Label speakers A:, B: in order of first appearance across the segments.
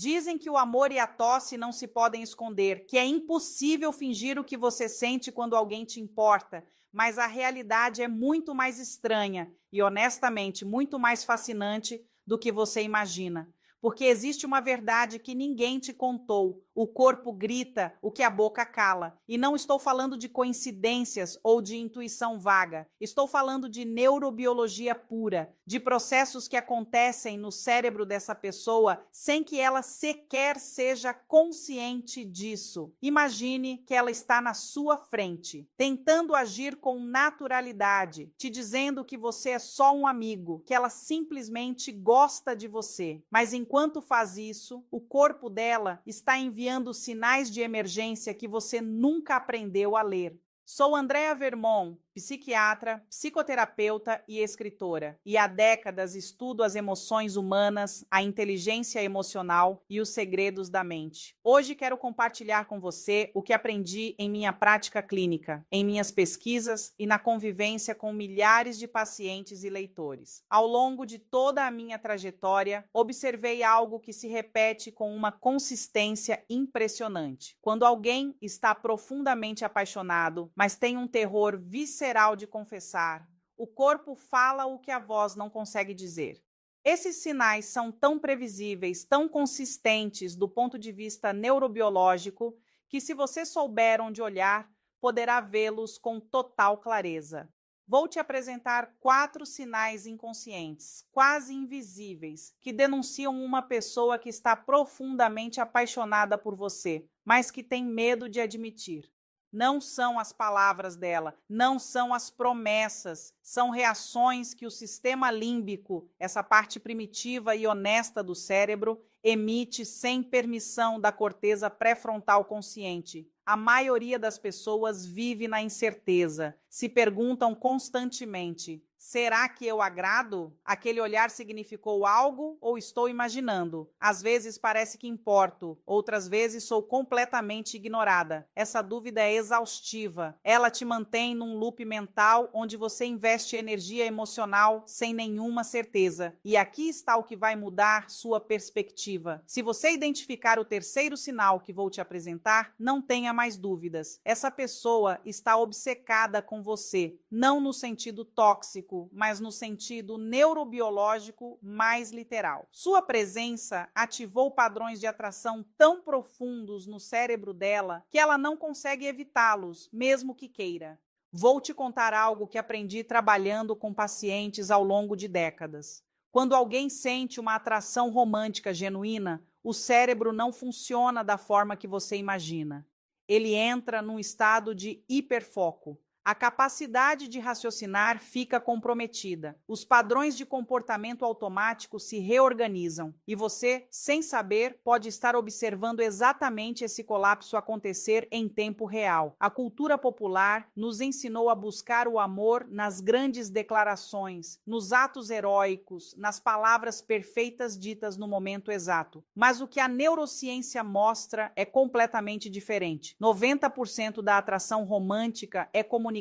A: Dizem que o amor e a tosse não se podem esconder, que é impossível fingir o que você sente quando alguém te importa, mas a realidade é muito mais estranha e, honestamente, muito mais fascinante do que você imagina. Porque existe uma verdade que ninguém te contou. O corpo grita o que a boca cala. E não estou falando de coincidências ou de intuição vaga. Estou falando de neurobiologia pura, de processos que acontecem no cérebro dessa pessoa sem que ela sequer seja consciente disso. Imagine que ela está na sua frente, tentando agir com naturalidade, te dizendo que você é só um amigo, que ela simplesmente gosta de você. Mas enquanto faz isso, o corpo dela está enviando sinais de emergência que você nunca aprendeu a ler. Sou Andrea Vermont, psiquiatra, psicoterapeuta e escritora, e há décadas estudo as emoções humanas, a inteligência emocional e os segredos da mente. Hoje quero compartilhar com você o que aprendi em minha prática clínica, em minhas pesquisas e na convivência com milhares de pacientes e leitores. Ao longo de toda a minha trajetória, observei algo que se repete com uma consistência impressionante. Quando alguém está profundamente apaixonado, mas tem um terror visceral de confessar, o corpo fala o que a voz não consegue dizer. Esses sinais são tão previsíveis, tão consistentes do ponto de vista neurobiológico, que se você souber onde olhar, poderá vê-los com total clareza. Vou te apresentar 4 sinais inconscientes, quase invisíveis, que denunciam uma pessoa que está profundamente apaixonada por você, mas que tem medo de admitir. Não são as palavras dela, não são as promessas, são reações que o sistema límbico, essa parte primitiva e honesta do cérebro, emite sem permissão da corteza pré-frontal consciente. A maioria das pessoas vive na incerteza, se perguntam constantemente: será que eu agrado? Aquele olhar significou algo ou estou imaginando? Às vezes parece que importo, outras vezes sou completamente ignorada. Essa dúvida é exaustiva. Ela te mantém num loop mental onde você investe energia emocional sem nenhuma certeza. E aqui está o que vai mudar sua perspectiva. Se você identificar o terceiro sinal que vou te apresentar, não tenha mais dúvidas. Essa pessoa está obcecada com você, não no sentido tóxico, mas no sentido neurobiológico mais literal. Sua presença ativou padrões de atração tão profundos no cérebro dela que ela não consegue evitá-los, mesmo que queira. Vou te contar algo que aprendi trabalhando com pacientes ao longo de décadas. Quando alguém sente uma atração romântica genuína, o cérebro não funciona da forma que você imagina. Ele entra num estado de hiperfoco. A capacidade de raciocinar fica comprometida. Os padrões de comportamento automático se reorganizam e você, sem saber, pode estar observando exatamente esse colapso acontecer em tempo real. A cultura popular nos ensinou a buscar o amor nas grandes declarações, nos atos heróicos, nas palavras perfeitas ditas no momento exato. Mas o que a neurociência mostra é completamente diferente. 90% da atração romântica é comunicada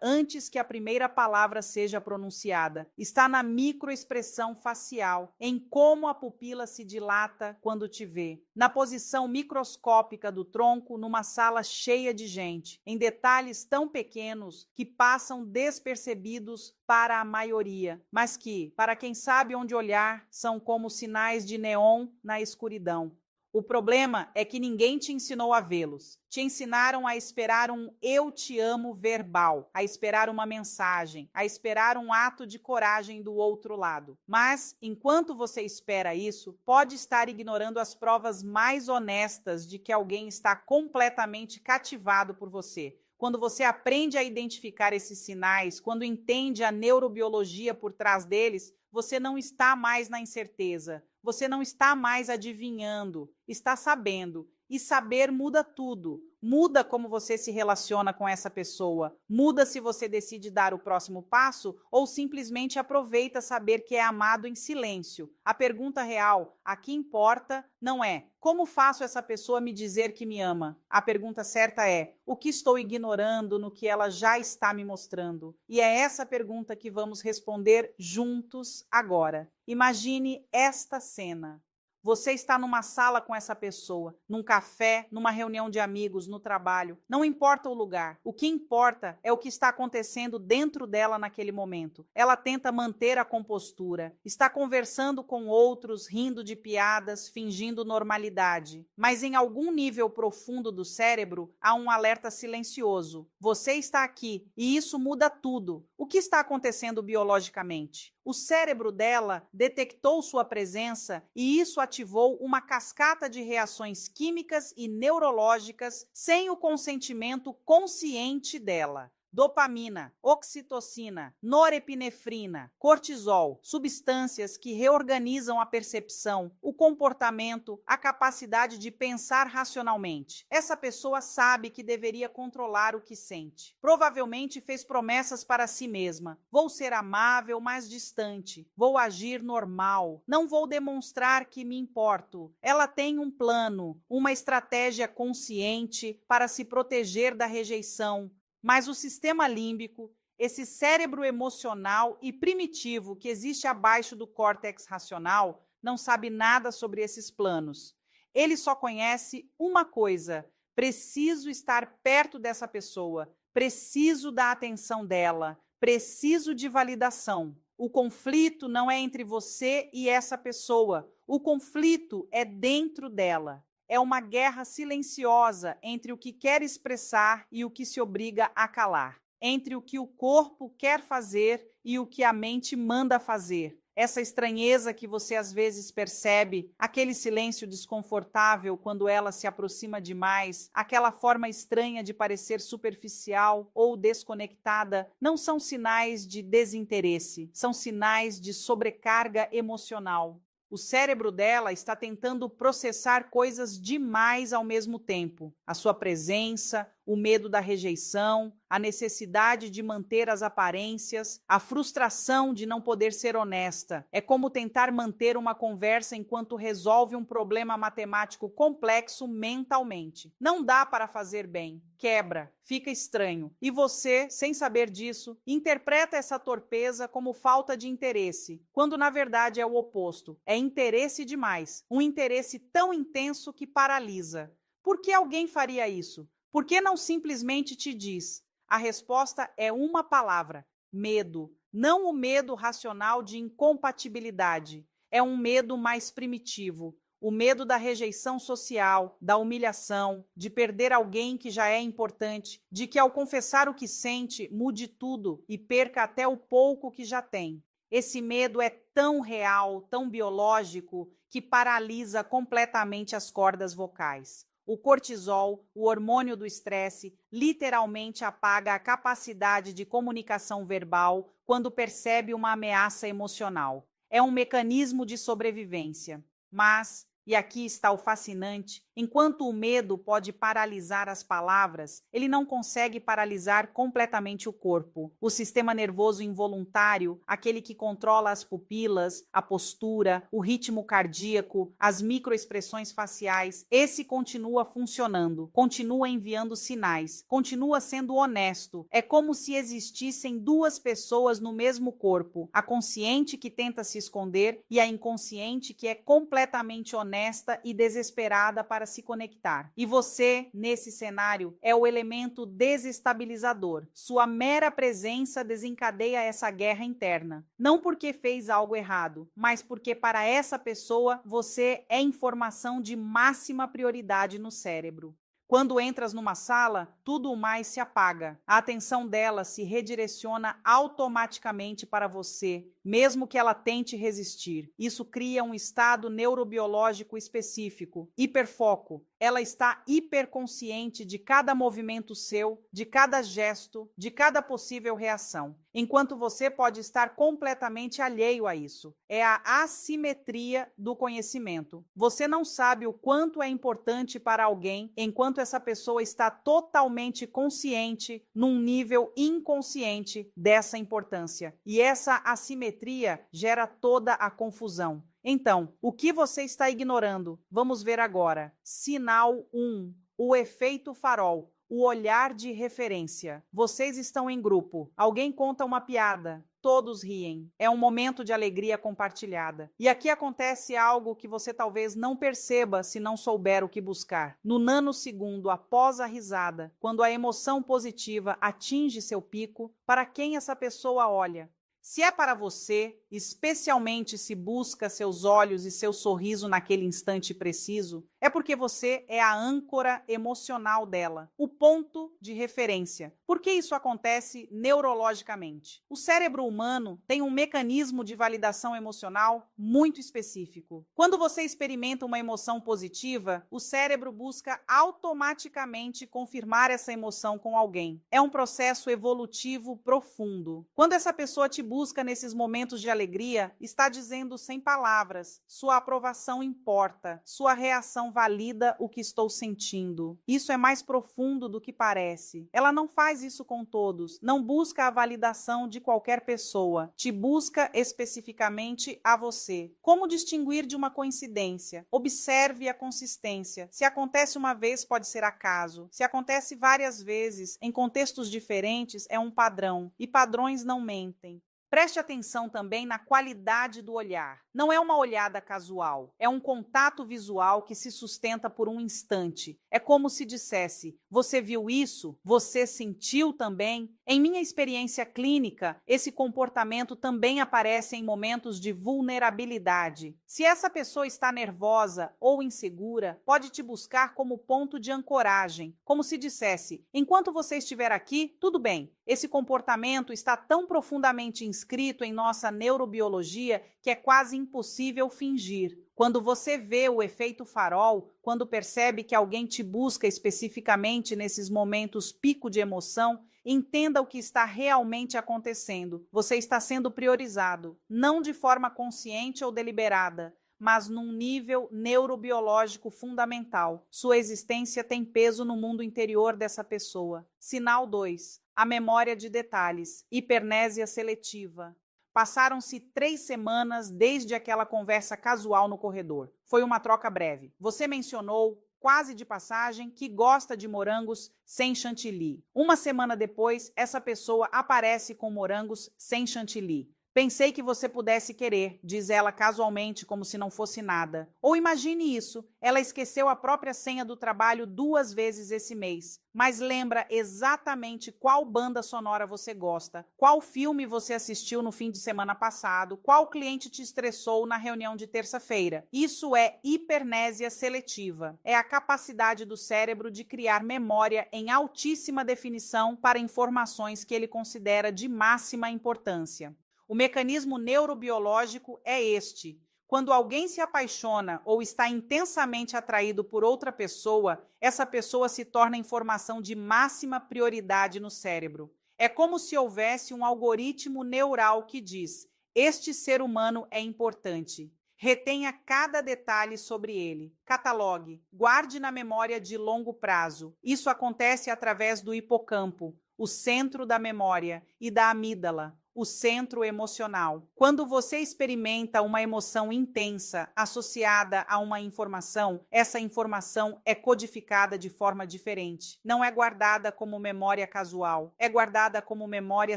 A: antes que a primeira palavra seja pronunciada. Está na microexpressão facial, em como a pupila se dilata quando te vê, na posição microscópica do tronco numa sala cheia de gente, em detalhes tão pequenos que passam despercebidos para a maioria, mas que, para quem sabe onde olhar, são como sinais de neon na escuridão. O problema é que ninguém te ensinou a vê-los. Te ensinaram a esperar um eu te amo verbal, a esperar uma mensagem, a esperar um ato de coragem do outro lado. Mas, enquanto você espera isso, pode estar ignorando as provas mais honestas de que alguém está completamente cativado por você. Quando você aprende a identificar esses sinais, quando entende a neurobiologia por trás deles, você não está mais na incerteza, você não está mais adivinhando, está sabendo. E saber muda tudo. Muda como você se relaciona com essa pessoa. Muda se você decide dar o próximo passo ou simplesmente aproveita saber que é amado em silêncio. A pergunta real, a que importa, não é como faço essa pessoa me dizer que me ama. A pergunta certa é o que estou ignorando no que ela já está me mostrando. E é essa pergunta que vamos responder juntos agora. Imagine esta cena. Você está numa sala com essa pessoa, num café, numa reunião de amigos, no trabalho. Não importa o lugar. O que importa é o que está acontecendo dentro dela naquele momento. Ela tenta manter a compostura, está conversando com outros, rindo de piadas, fingindo normalidade. Mas em algum nível profundo do cérebro há um alerta silencioso. Você está aqui e isso muda tudo. O que está acontecendo biologicamente? O cérebro dela detectou sua presença e isso ativou uma cascata de reações químicas e neurológicas sem o consentimento consciente dela. Dopamina, oxitocina, norepinefrina, cortisol, substâncias que reorganizam a percepção, o comportamento, a capacidade de pensar racionalmente. Essa pessoa sabe que deveria controlar o que sente. Provavelmente fez promessas para si mesma. Vou ser amável, mas distante. Vou agir normal. Não vou demonstrar que me importo. Ela tem um plano, uma estratégia consciente para se proteger da rejeição. Mas o sistema límbico, esse cérebro emocional e primitivo que existe abaixo do córtex racional, não sabe nada sobre esses planos. Ele só conhece uma coisa: preciso estar perto dessa pessoa, preciso da atenção dela, preciso de validação. O conflito não é entre você e essa pessoa, o conflito é dentro dela. É uma guerra silenciosa entre o que quer expressar e o que se obriga a calar, entre o que o corpo quer fazer e o que a mente manda fazer. Essa estranheza que você às vezes percebe, aquele silêncio desconfortável quando ela se aproxima demais, aquela forma estranha de parecer superficial ou desconectada, não são sinais de desinteresse, são sinais de sobrecarga emocional. O cérebro dela está tentando processar coisas demais ao mesmo tempo. A sua presença, o medo da rejeição, a necessidade de manter as aparências, a frustração de não poder ser honesta. É como tentar manter uma conversa enquanto resolve um problema matemático complexo mentalmente. Não dá para fazer bem. Quebra, fica estranho. E você, sem saber disso, interpreta essa torpeza como falta de interesse, quando na verdade é o oposto. É interesse demais. Um interesse tão intenso que paralisa. Por que alguém faria isso? Por que não simplesmente te diz? A resposta é uma palavra: medo. Não o medo racional de incompatibilidade. É um medo mais primitivo. O medo da rejeição social, da humilhação, de perder alguém que já é importante, de que ao confessar o que sente, mude tudo e perca até o pouco que já tem. Esse medo é tão real, tão biológico, que paralisa completamente as cordas vocais. O cortisol, o hormônio do estresse, literalmente apaga a capacidade de comunicação verbal quando percebe uma ameaça emocional. É um mecanismo de sobrevivência. Mas, e aqui está o fascinante, enquanto o medo pode paralisar as palavras, ele não consegue paralisar completamente o corpo. O sistema nervoso involuntário, aquele que controla as pupilas, a postura, o ritmo cardíaco, as microexpressões faciais, esse continua funcionando, continua enviando sinais, continua sendo honesto. É como se existissem duas pessoas no mesmo corpo, a consciente que tenta se esconder e a inconsciente que é completamente honesta e desesperada para se conectar. E você, nesse cenário, é o elemento desestabilizador. Sua mera presença desencadeia essa guerra interna. Não porque fez algo errado, mas porque para essa pessoa você é informação de máxima prioridade no cérebro. Quando entras numa sala, tudo o mais se apaga. A atenção dela se redireciona automaticamente para você, mesmo que ela tente resistir. Isso cria um estado neurobiológico específico, hiperfoco. Ela está hiperconsciente de cada movimento seu, de cada gesto, de cada possível reação, enquanto você pode estar completamente alheio a isso. É a assimetria do conhecimento. Você não sabe o quanto é importante para alguém, enquanto essa pessoa está totalmente consciente, num nível inconsciente dessa importância. E essa assimetria gera toda a confusão. Então, o que você está ignorando? Vamos ver agora. Sinal 1. O efeito farol. O olhar de referência. Vocês estão em grupo. Alguém conta uma piada. todos riem. É um momento de alegria compartilhada. E aqui acontece algo que você talvez não perceba se não souber o que buscar. No nanosegundo após a risada, quando a emoção positiva atinge seu pico, para quem essa pessoa olha? Se é para você, especialmente se busca seus olhos e seu sorriso naquele instante preciso, é porque você é a âncora emocional dela, o ponto de referência. Por que isso acontece neurologicamente? O cérebro humano tem um mecanismo de validação emocional muito específico. Quando você experimenta uma emoção positiva, o cérebro busca automaticamente confirmar essa emoção com alguém. É um processo evolutivo profundo. Quando essa pessoa te busca nesses momentos de alegria, está dizendo sem palavras: sua aprovação importa, sua reação valida o que estou sentindo. Isso é mais profundo do que parece. Ela não faz isso com todos, não busca a validação de qualquer pessoa, te busca especificamente a você. Como distinguir de uma coincidência? Observe a consistência. Se acontece uma vez, pode ser acaso. Se acontece várias vezes, em contextos diferentes, é um padrão. E padrões não mentem. Preste atenção também na qualidade do olhar. Não é uma olhada casual, é um contato visual que se sustenta por um instante. É como se dissesse: você viu isso? Você sentiu também? Em minha experiência clínica, esse comportamento também aparece em momentos de vulnerabilidade. Se essa pessoa está nervosa ou insegura, pode te buscar como ponto de ancoragem, como se dissesse: enquanto você estiver aqui, tudo bem. Esse comportamento está tão profundamente inscrito em nossa neurobiologia que é quase impossível fingir. Quando você vê o efeito farol, quando percebe que alguém te busca especificamente nesses momentos pico de emoção, entenda o que está realmente acontecendo. Você está sendo priorizado, não de forma consciente ou deliberada, mas num nível neurobiológico fundamental. Sua existência tem peso no mundo interior dessa pessoa. Sinal 2. A memória de detalhes. Hipernésia seletiva. Passaram-se 3 semanas desde aquela conversa casual no corredor. Foi uma troca breve. Você mencionou, quase de passagem, que gosta de morangos sem chantilly. Uma semana depois, essa pessoa aparece com morangos sem chantilly. Pensei que você pudesse querer, diz ela casualmente, como se não fosse nada. Ou imagine isso, ela esqueceu a própria senha do trabalho 2 vezes esse mês, mas lembra exatamente qual banda sonora você gosta, qual filme você assistiu no fim de semana passado, qual cliente te estressou na reunião de terça-feira. Isso é hipernésia seletiva. É a capacidade do cérebro de criar memória em altíssima definição para informações que ele considera de máxima importância. O mecanismo neurobiológico é este. Quando alguém se apaixona ou está intensamente atraído por outra pessoa, essa pessoa se torna informação de máxima prioridade no cérebro. É como se houvesse um algoritmo neural que diz: este ser humano é importante. Retenha cada detalhe sobre ele. Catalogue. Guarde na memória de longo prazo. Isso acontece através do hipocampo, o centro da memória, e da amígdala, o centro emocional. Quando você experimenta uma emoção intensa associada a uma informação, essa informação é codificada de forma diferente. Não é guardada como memória casual, é guardada como memória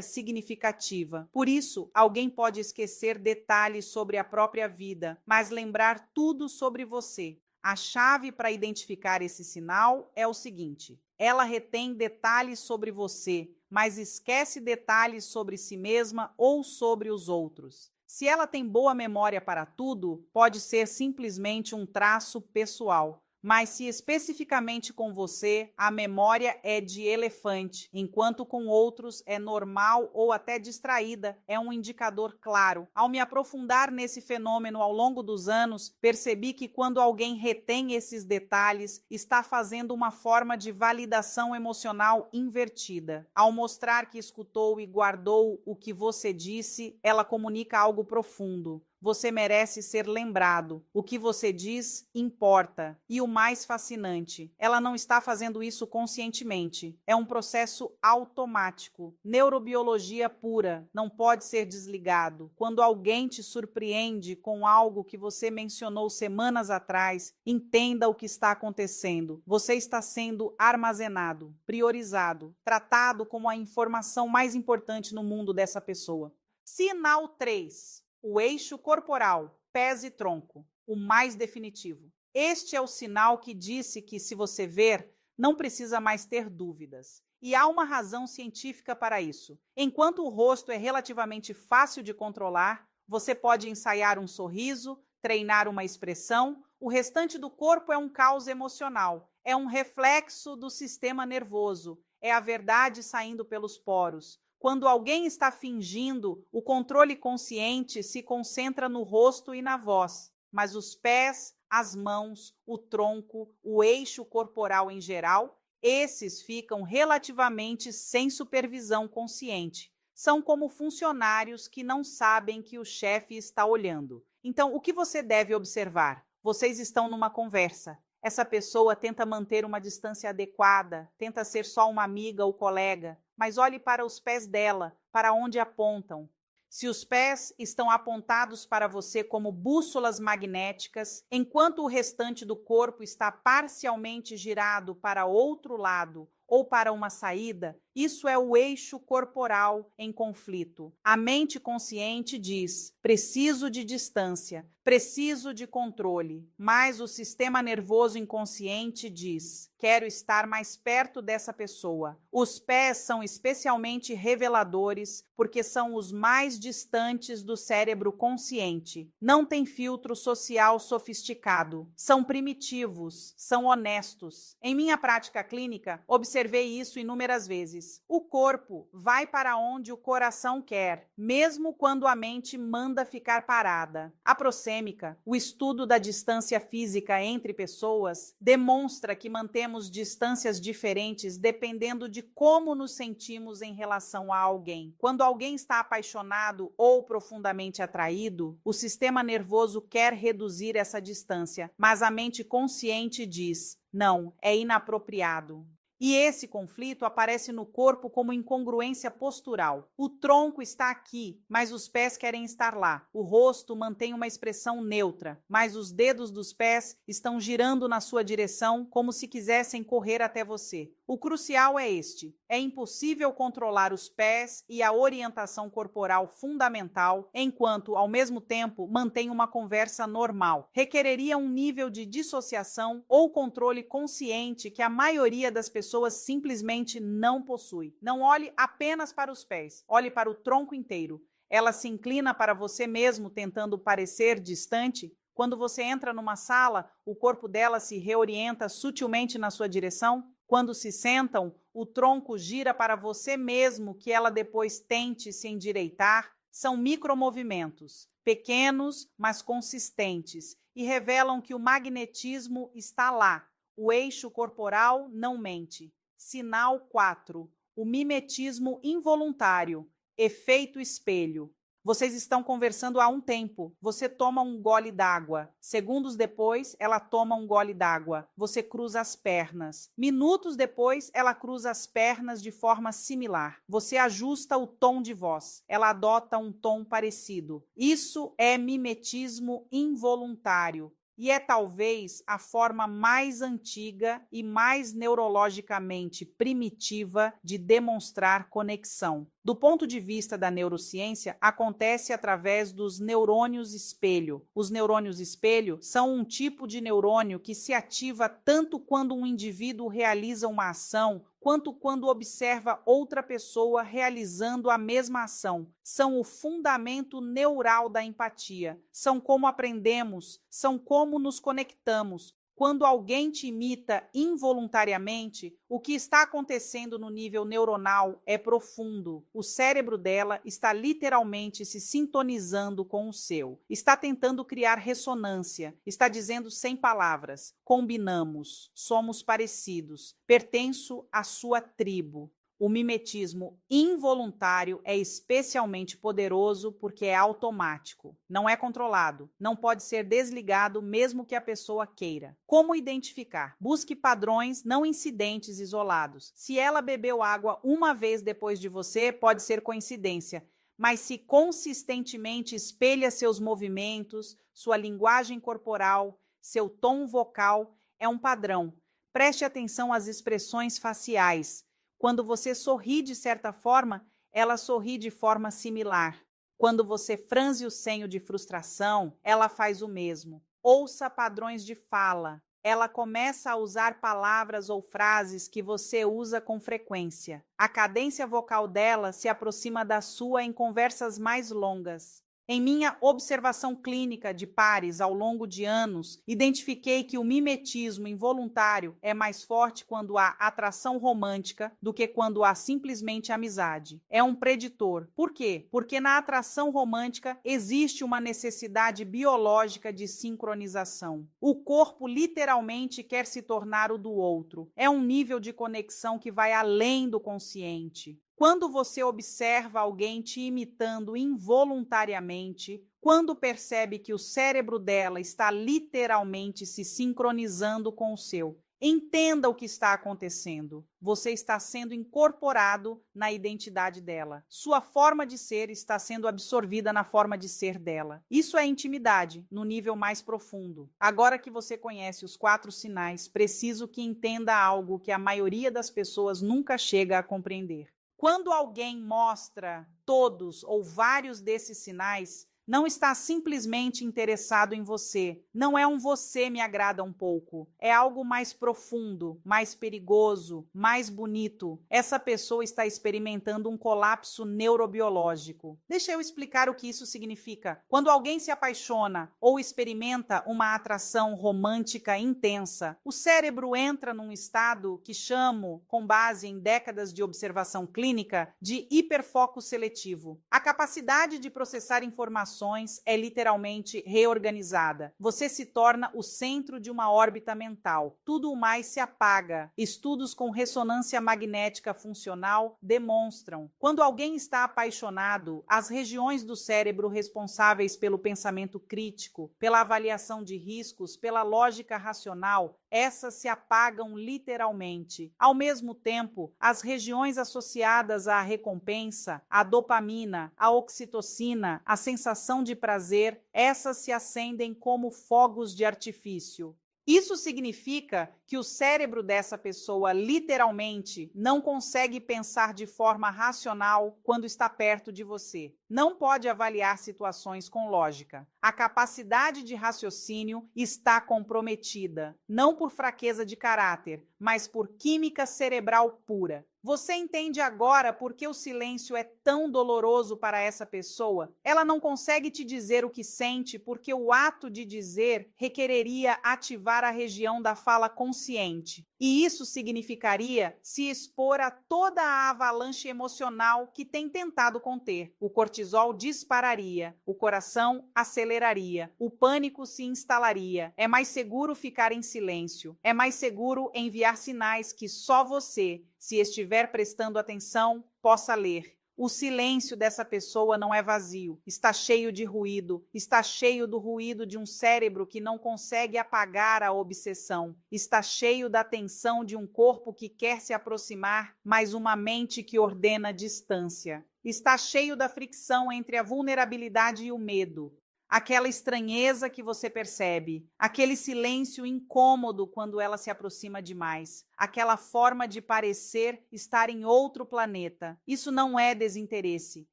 A: significativa. Por isso, alguém pode esquecer detalhes sobre a própria vida, mas lembrar tudo sobre você. A chave para identificar esse sinal é o seguinte: ela retém detalhes sobre você, mas esquece detalhes sobre si mesma ou sobre os outros. Se ela tem boa memória para tudo, pode ser simplesmente um traço pessoal. Mas se especificamente com você, a memória é de elefante, enquanto com outros é normal ou até distraída, é um indicador claro. Ao me aprofundar nesse fenômeno ao longo dos anos, percebi que quando alguém retém esses detalhes, está fazendo uma forma de validação emocional invertida. Ao mostrar que escutou e guardou o que você disse, ela comunica algo profundo. Você merece ser lembrado. O que você diz importa. E o mais fascinante, ela não está fazendo isso conscientemente. É um processo automático. Neurobiologia pura. Não pode ser desligado. Quando alguém te surpreende com algo que você mencionou semanas atrás, entenda o que está acontecendo. Você está sendo armazenado, priorizado, tratado como a informação mais importante no mundo dessa pessoa. Sinal 3, o eixo corporal, pés e tronco, o mais definitivo. Este é o sinal que disse que, se você ver, não precisa mais ter dúvidas. E há uma razão científica para isso. Enquanto o rosto é relativamente fácil de controlar, você pode ensaiar um sorriso, treinar uma expressão, o restante do corpo é um caos emocional, é um reflexo do sistema nervoso, é a verdade saindo pelos poros. Quando alguém está fingindo, o controle consciente se concentra no rosto e na voz, mas os pés, as mãos, o tronco, o eixo corporal em geral, esses ficam relativamente sem supervisão consciente. São como funcionários que não sabem que o chefe está olhando. Então, o que você deve observar? Vocês estão numa conversa. Essa pessoa tenta manter uma distância adequada, tenta ser só uma amiga ou colega, mas olhe para os pés dela, para onde apontam. Se os pés estão apontados para você como bússolas magnéticas, enquanto o restante do corpo está parcialmente girado para outro lado ou para uma saída, isso é o eixo corporal em conflito. A mente consciente diz: preciso de distância, preciso de controle, mas o sistema nervoso inconsciente diz: quero estar mais perto dessa pessoa. Os pés são especialmente reveladores porque são os mais distantes do cérebro consciente. Não tem filtro social sofisticado. São primitivos, são honestos. Em minha prática clínica, observei isso inúmeras vezes. O corpo vai para onde o coração quer, mesmo quando a mente manda ficar parada. A prosêmica, o estudo da distância física entre pessoas, demonstra que mantemos distâncias diferentes dependendo de como nos sentimos em relação a alguém. Quando alguém está apaixonado ou profundamente atraído, o sistema nervoso quer reduzir essa distância, mas a mente consciente diz: não, é inapropriado. E esse conflito aparece no corpo como incongruência postural. O tronco está aqui, mas os pés querem estar lá. O rosto mantém uma expressão neutra, mas os dedos dos pés estão girando na sua direção como se quisessem correr até você. O crucial é este: é impossível controlar os pés e a orientação corporal fundamental, enquanto, ao mesmo tempo, mantém uma conversa normal. Requereria um nível de dissociação ou controle consciente que a maioria das pessoas simplesmente não possui. Não olhe apenas para os pés, olhe para o tronco inteiro. Ela se inclina para você mesmo, tentando parecer distante. Quando você entra numa sala, o corpo dela se reorienta sutilmente na sua direção. Quando se sentam, o tronco gira para você mesmo, que ela depois tente se endireitar. São micromovimentos, pequenos, mas consistentes, e revelam que o magnetismo está lá. O eixo corporal não mente. Sinal 4. O mimetismo involuntário. Efeito espelho. Vocês estão conversando há um tempo. Você toma um gole d'água. Segundos depois, ela toma um gole d'água. Você cruza as pernas. Minutos depois, ela cruza as pernas de forma similar. Você ajusta o tom de voz. Ela adota um tom parecido. Isso é mimetismo involuntário. E é talvez a forma mais antiga e mais neurologicamente primitiva de demonstrar conexão. Do ponto de vista da neurociência, acontece através dos neurônios espelho. Os neurônios espelho são um tipo de neurônio que se ativa tanto quando um indivíduo realiza uma ação, quanto quando observa outra pessoa realizando a mesma ação. São o fundamento neural da empatia. São como aprendemos, são como nos conectamos. Quando alguém te imita involuntariamente, o que está acontecendo no nível neuronal é profundo. O cérebro dela está literalmente se sintonizando com o seu. Está tentando criar ressonância. Está dizendo sem palavras: combinamos, somos parecidos, pertenço à sua tribo. O mimetismo involuntário é especialmente poderoso porque é automático, não é controlado, não pode ser desligado mesmo que a pessoa queira. Como identificar? Busque padrões não incidentes isolados. Se ela bebeu água uma vez depois de você, pode ser coincidência, mas se consistentemente espelha seus movimentos, sua linguagem corporal, seu tom vocal, é um padrão. Preste atenção às expressões faciais. Quando você sorri de certa forma, ela sorri de forma similar. Quando você franze o senho de frustração, ela faz o mesmo. Ouça padrões de fala. Ela começa a usar palavras ou frases que você usa com frequência. A cadência vocal dela se aproxima da sua em conversas mais longas. Em minha observação clínica de pares ao longo de anos, identifiquei que o mimetismo involuntário é mais forte quando há atração romântica do que quando há simplesmente amizade. É um preditor. Por quê? Porque na atração romântica existe uma necessidade biológica de sincronização. O corpo literalmente quer se tornar o do outro. É um nível de conexão que vai além do consciente. Quando você observa alguém te imitando involuntariamente, quando percebe que o cérebro dela está literalmente se sincronizando com o seu, entenda o que está acontecendo. Você está sendo incorporado na identidade dela. Sua forma de ser está sendo absorvida na forma de ser dela. Isso é intimidade, no nível mais profundo. Agora que você conhece os 4 sinais, preciso que entenda algo que a maioria das pessoas nunca chega a compreender. Quando alguém mostra todos ou vários desses sinais, não está simplesmente interessado em você. Não é um você me agrada um pouco. É algo mais profundo, mais perigoso, mais bonito. Essa pessoa está experimentando um colapso neurobiológico. Deixa eu explicar o que isso significa. Quando alguém se apaixona ou experimenta uma atração romântica intensa, o cérebro entra num estado que chamo, com base em décadas de observação clínica, de hiperfoco seletivo. A capacidade de processar informações é literalmente reorganizada. Você se torna o centro de uma órbita mental. Tudo o mais se apaga. Estudos com ressonância magnética funcional demonstram. Quando alguém está apaixonado, as regiões do cérebro responsáveis pelo pensamento crítico, pela avaliação de riscos, pela lógica racional, essas se apagam literalmente. Ao mesmo tempo, as regiões associadas à recompensa, à dopamina, à oxitocina, à sensação de prazer, essas se acendem como fogos de artifício. Isso significa que o cérebro dessa pessoa literalmente não consegue pensar de forma racional quando está perto de você. Não pode avaliar situações com lógica. A capacidade de raciocínio está comprometida, não por fraqueza de caráter, mas por química cerebral pura. Você entende agora por que o silêncio é tão doloroso para essa pessoa? Ela não consegue te dizer o que sente porque o ato de dizer requereria ativar a região da fala consciente. E isso significaria se expor a toda a avalanche emocional que tem tentado conter. O cortisol dispararia, o coração aceleraria, o pânico se instalaria. É mais seguro ficar em silêncio, é mais seguro enviar sinais que só você, se estiver prestando atenção, possa ler. O silêncio dessa pessoa não é vazio, está cheio de ruído, está cheio do ruído de um cérebro que não consegue apagar a obsessão, está cheio da tensão de um corpo que quer se aproximar, mas uma mente que ordena distância. Está cheio da fricção entre a vulnerabilidade e o medo. Aquela estranheza que você percebe, aquele silêncio incômodo quando ela se aproxima demais, aquela forma de parecer estar em outro planeta. Isso não é desinteresse,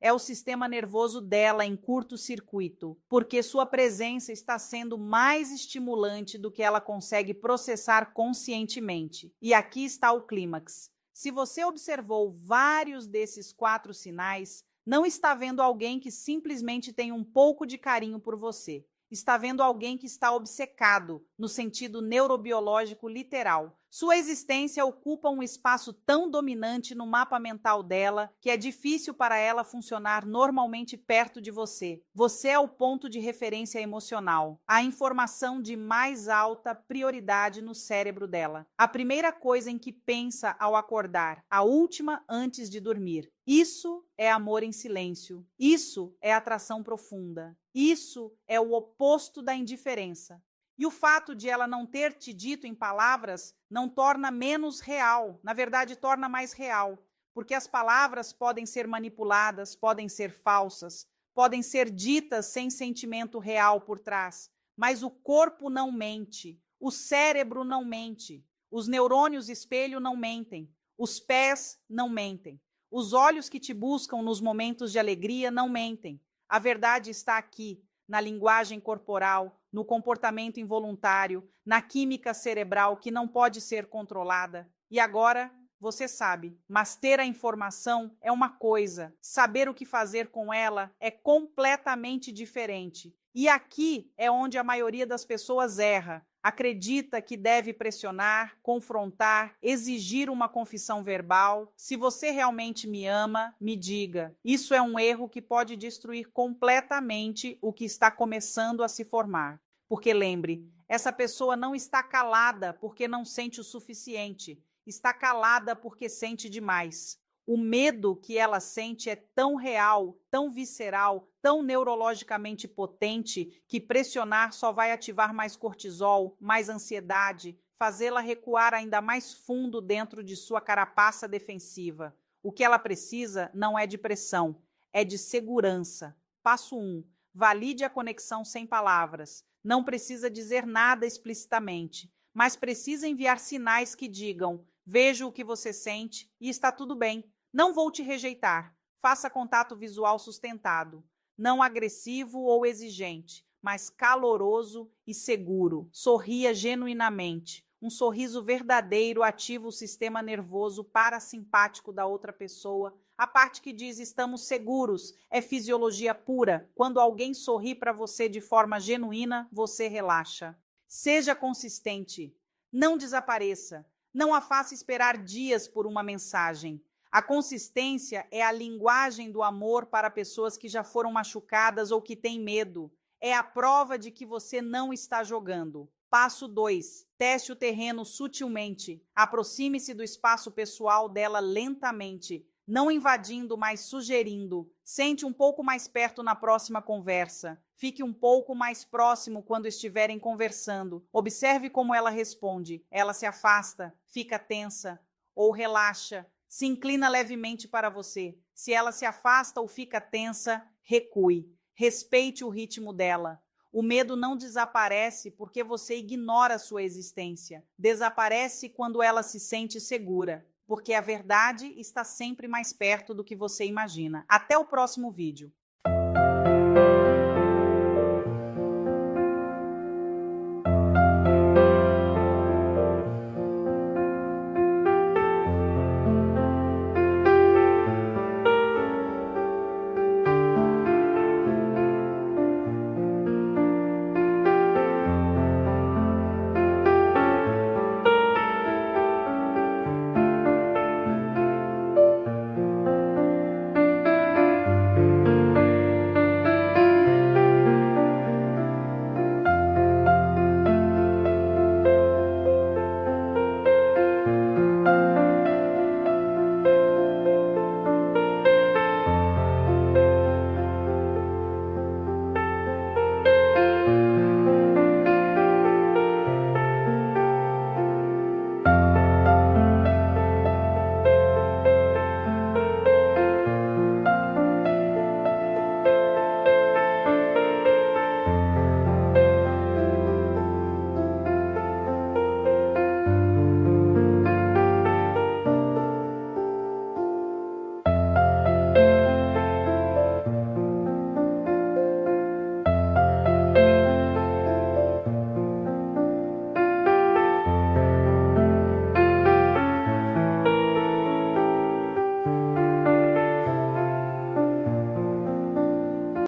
A: é o sistema nervoso dela em curto-circuito, porque sua presença está sendo mais estimulante do que ela consegue processar conscientemente. E aqui está o clímax. Se você observou vários desses 4 sinais, não está vendo alguém que simplesmente tem um pouco de carinho por você. Está vendo alguém que está obcecado, no sentido neurobiológico literal. Sua existência ocupa um espaço tão dominante no mapa mental dela que é difícil para ela funcionar normalmente perto de você. Você é o ponto de referência emocional, a informação de mais alta prioridade no cérebro dela. A primeira coisa em que pensa ao acordar, a última antes de dormir. Isso é amor em silêncio. Isso é atração profunda. Isso é o oposto da indiferença. E o fato de ela não ter te dito em palavras não torna menos real, na verdade torna mais real, porque as palavras podem ser manipuladas, podem ser falsas, podem ser ditas sem sentimento real por trás, mas o corpo não mente, o cérebro não mente, os neurônios espelho não mentem, os pés não mentem, os olhos que te buscam nos momentos de alegria não mentem, A verdade está aqui, na linguagem corporal, no comportamento involuntário, na química cerebral que não pode ser controlada. E agora, você sabe, mas ter a informação é uma coisa, saber o que fazer com ela é completamente diferente. E aqui é onde a maioria das pessoas erra. Acredita que deve pressionar, confrontar, exigir uma confissão verbal. Se você realmente me ama, me diga. Isso é um erro que pode destruir completamente o que está começando a se formar. Porque lembre, essa pessoa não está calada porque não sente o suficiente. Está calada porque sente demais. O medo que ela sente é tão real, tão visceral, tão neurologicamente potente que pressionar só vai ativar mais cortisol, mais ansiedade, fazê-la recuar ainda mais fundo dentro de sua carapaça defensiva. O que ela precisa não é de pressão, é de segurança. Passo 1. Valide a conexão sem palavras. Não precisa dizer nada explicitamente, mas precisa enviar sinais que digam: vejo o que você sente e está tudo bem. Não vou te rejeitar. Faça contato visual sustentado. Não agressivo ou exigente, mas caloroso e seguro. Sorria genuinamente. Um sorriso verdadeiro ativa o sistema nervoso parasimpático da outra pessoa. A parte que diz estamos seguros é fisiologia pura. Quando alguém sorri para você de forma genuína, você relaxa. Seja consistente. Não desapareça. Não a faça esperar dias por uma mensagem. A consistência é a linguagem do amor para pessoas que já foram machucadas ou que têm medo. É a prova de que você não está jogando. Passo 2. Teste o terreno sutilmente. Aproxime-se do espaço pessoal dela lentamente, não invadindo, mas sugerindo. Sente um pouco mais perto na próxima conversa. Fique um pouco mais próximo quando estiverem conversando. Observe como ela responde. Ela se afasta, fica tensa ou relaxa. Se inclina levemente para você. Se ela se afasta ou fica tensa, recue. Respeite o ritmo dela. O medo não desaparece porque você ignora sua existência. Desaparece quando ela se sente segura, porque a verdade está sempre mais perto do que você imagina. Até o próximo vídeo.